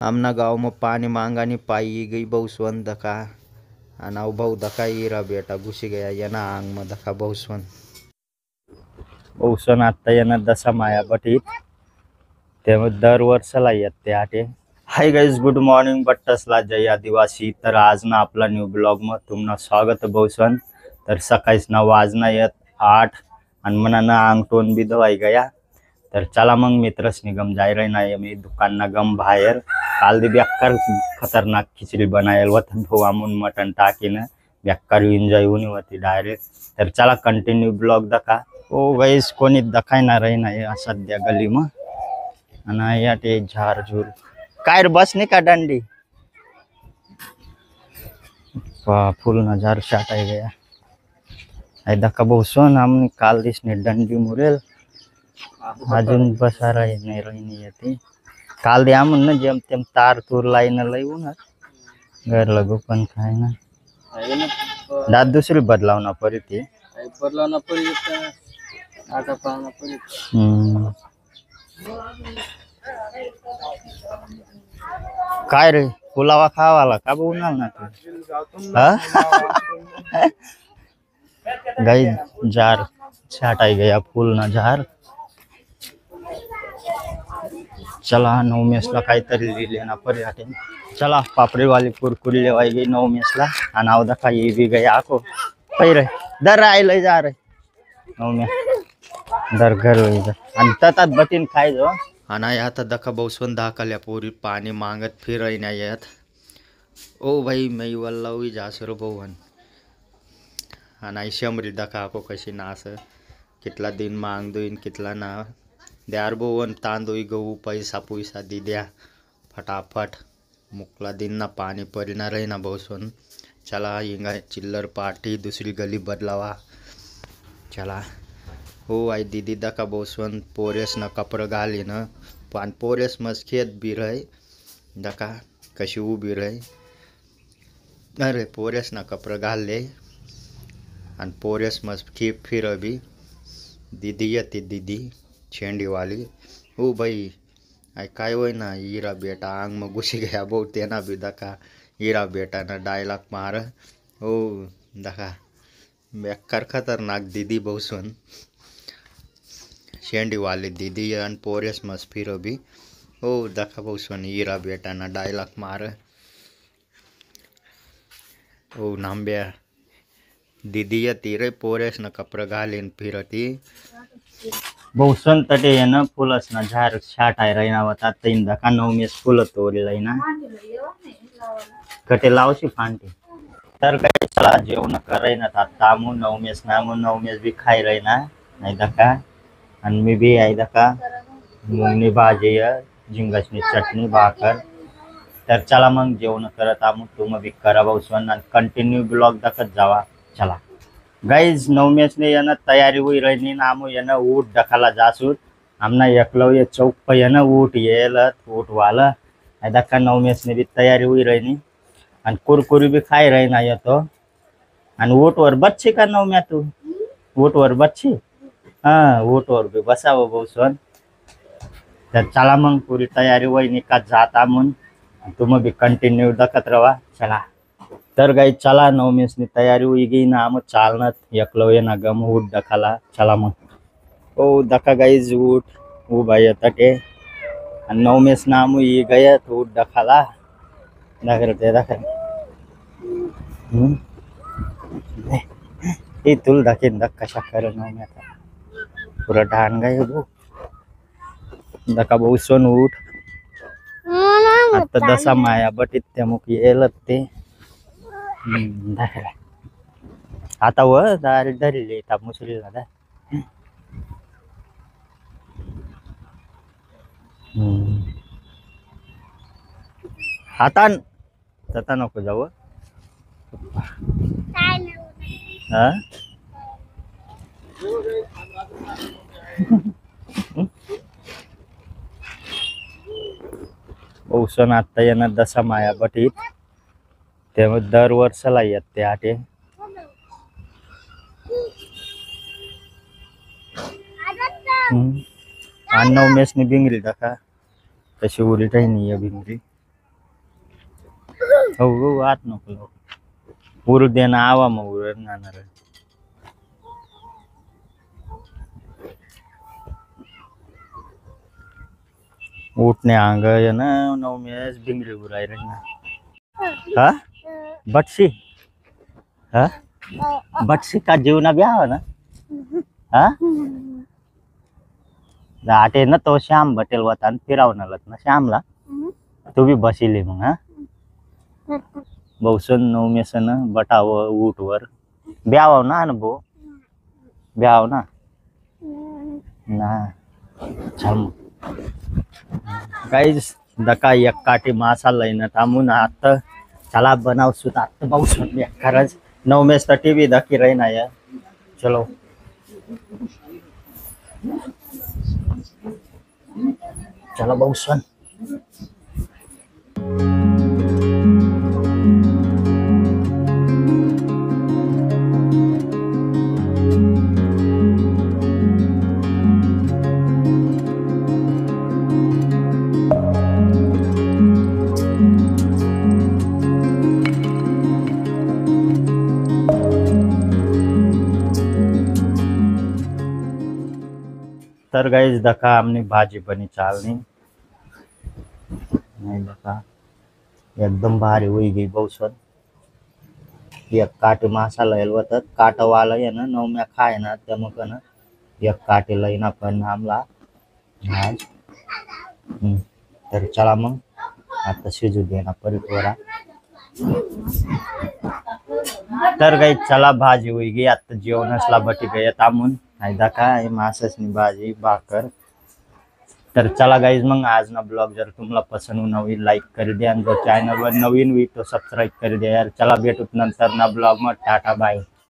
आमना गाँव में पानी मांगानी पाई गई बहुसवन दका अनाव बहु दका ईरा बेटा घुसी गया येना आंग में दका बहुसवन बहुसवन आता येना दसा माया बटीत ते दर वर्षाला येते आटे। हाय गाइस, गुड मॉर्निंग बट्टसला जय आदिवासी। तर आज ना आपला न्यू ब्लॉग में तुमना स्वागत बहुसवन। तर सकाळीच ना वाजना येत 8 आणि मना ना आंग टोन भी दवाई गया। तर चला मग मित्रस निगम जाय रही ना मी दुकान ना गम बाहेर काल दी बेकार खतरनाक खिचड़ी बनायल होता भुवामुन मटन टाकीने बेकार एंजॉय होनी होती डायरेक्ट। तर चला कंटिन्यू ब्लॉग दका। ओ गाइस कोणी दखाय ना रही ना या सध्या गली में अना या ते झार झूर काय रे बस नहीं का डंडी फुल नजार शाट आई गया आई दका बहुसवन हमने काल दिसने डंडी मुरेल अजून बसारा नाही रही येते काल दे आम ना जेम तेम तार तूर लाईन लईऊ ना घर लगू पण काय ना दात दुसरी बदलावना पड़ी थी बदलावना पड़ी आटा पाना पड़ी। काय रे पुलावा खावाला का बोलणार ना तू गाई जार छाटाई गया फूल ना जार। चला 9 मेसला काहीतरी लेना पर्याटे। चला पापड़ी वाली कुरकुरी लेवाई गई 9 मेसला अनाव दखा ये भी गया आको पहिरे दर आय ले जा रे 9 में दर घर आणि ततात बटीन खाय जो अना आता दखा बहुसवन दाखल्या पूरी पाणी मांगत फिर नाही येत। ओ भाई मैं वल्लावी जासर बहुवन अना शमरी दखा को कशी नास कितला दिन मांग दोइन कितला ना द्यार बोवन तांदूळ गहू पैसा पुईसा दी द्या फटाफट मुकला दिन ना पानी परिना रही ना बहुसवन। चला इंगा चिल्लर पार्टी दूसरी गली बदलावा चला। हो आई दीदी दका बहुसवन पोरेस न कपड़ घाली न पान पोरेस मस खेत भी रहे दका कशी उभी रहे अरे पोरेस न कपड़ घाल ले आणि पोरेस मस खेप फिर अभी दीदी यती दीदी छेंडी वाली ओ भाई आई काय होय ना हीरा बेटा आंग में घुसी गया बहुत तेना भी दका हीरा बेटा ना डायलॉग मार ओ दका बेकार खतरनाक दीदी बहुसवन शेंडी वाली दीदी अन पोरेस मस फिर अभी ओ दखा बहुसवन हीरा बेटा ना डायलॉग मार ओ नाम्ब्या दीदी तीरे पोरेस न कपड़ घालीन फिरती बहुसवन तटे न फुलस न झार छाट आय रही ना होता 3 दका 9 मेस फुल तोड़ी रही ना कटे लावशी फांटी। तर काय चला जेवण कराय ना तामू 9 मेस नामू 9 मेस भी खाई रही ना आई दका आणि मी भी आई दका मुंगनी भाजी झिंगसनी चटणी भाकर। तर चला मग जेवण करत आमू तुम भी करा बहुसवन आणि कंटिन्यू ब्लॉग दखत जावा चला। गाइज 9 मेस ने येना तैयारी हुई रही ना आमू येना ऊट दखाला जासूत आमना एकलव्य चौक पर येना ऊट येलत ऊट वाला आई दका 9 मेस ने भी तैयारी हुई रही आणि कुरकुरी भी खाई रही ना ये तो आणि ऊट वर बच्ची का 9 में तू ऊट वर बच्ची हाँ ऊट वर भी बसावं बहुसवन। तर चला मग पूरी तैयारी हुई निका जाता मुन तुम भी कंटिन्यू दखत रवा चला। तर गाई चला 9 मेसनी तैयारी हुई गई ना आम चालना एकलव्य ना गम ऊट दखाला चला मग ओ दखा गाईज ऊट उभा येतटे आणि 9 मेस ना आम ये गयत ऊट दखाला दाखरते दाखर ये तुल दाखीन दख कशा कर 9 में पूरा ढान गए वो दका बहुसवन ऊट आता दसा माया बटीत त्या मुख येलत ते दाखला आता व दारी धरले ता मुसरी दादा आता तता नको जाऊ हा बहुसवन आता येना दसा माया बटीत ते दर वर्षाला येते आटे। आणि 9 मेसनी बिंगरी दखा तशी उलट आहे नाही भिंगरी हो आत नको उरू दे ना आवा मग उर जाणार उठने आंग ये ना नवमेश बिंगरी बुराई रही ना हा बटशी हा बटशी का जीवना ब्याह ना हा आटे ना तो श्याम बटेल होता आणि फिरावणार ना श्यामला तू बी बसिले मग हा बहुसन नवमेसन बटाव ऊटवर ब्याव ना अनुभव ब्याव ना ना छान काहीच दका एक काठी मासा लईन थांबून आता चला बनाव सुद्धा आता पाऊस खरंच नवमेस तर टीव्ही दकी राही ना या चलो चला बहुसन तर गाईज दका आमनी भाजी पण चालनी नाही दका एकदम भारी हुई गई बहुसन एक काठी मासा लयल होतात काटवाला आहे ना नवम्या खाय ना त्यामुळे ना एक काठी लईन आपण आमला आज तर चला मग आता शिजू दे ना परिवारा तर गाई चला भाजी हुई गई आता जेवणसला बटी गया तामून फायदा काय माससनी भाजी भाकर तर चला गाईज मग आज ना ब्लॉग जर तुम्हाला पसंद नवीन लाईक कर द्या आणि जो चॅनल वर नवीन हुई तो सबस्क्राईब कर द्या यार चला भेटूत नंतर ना ब्लॉग मग टाटा बाय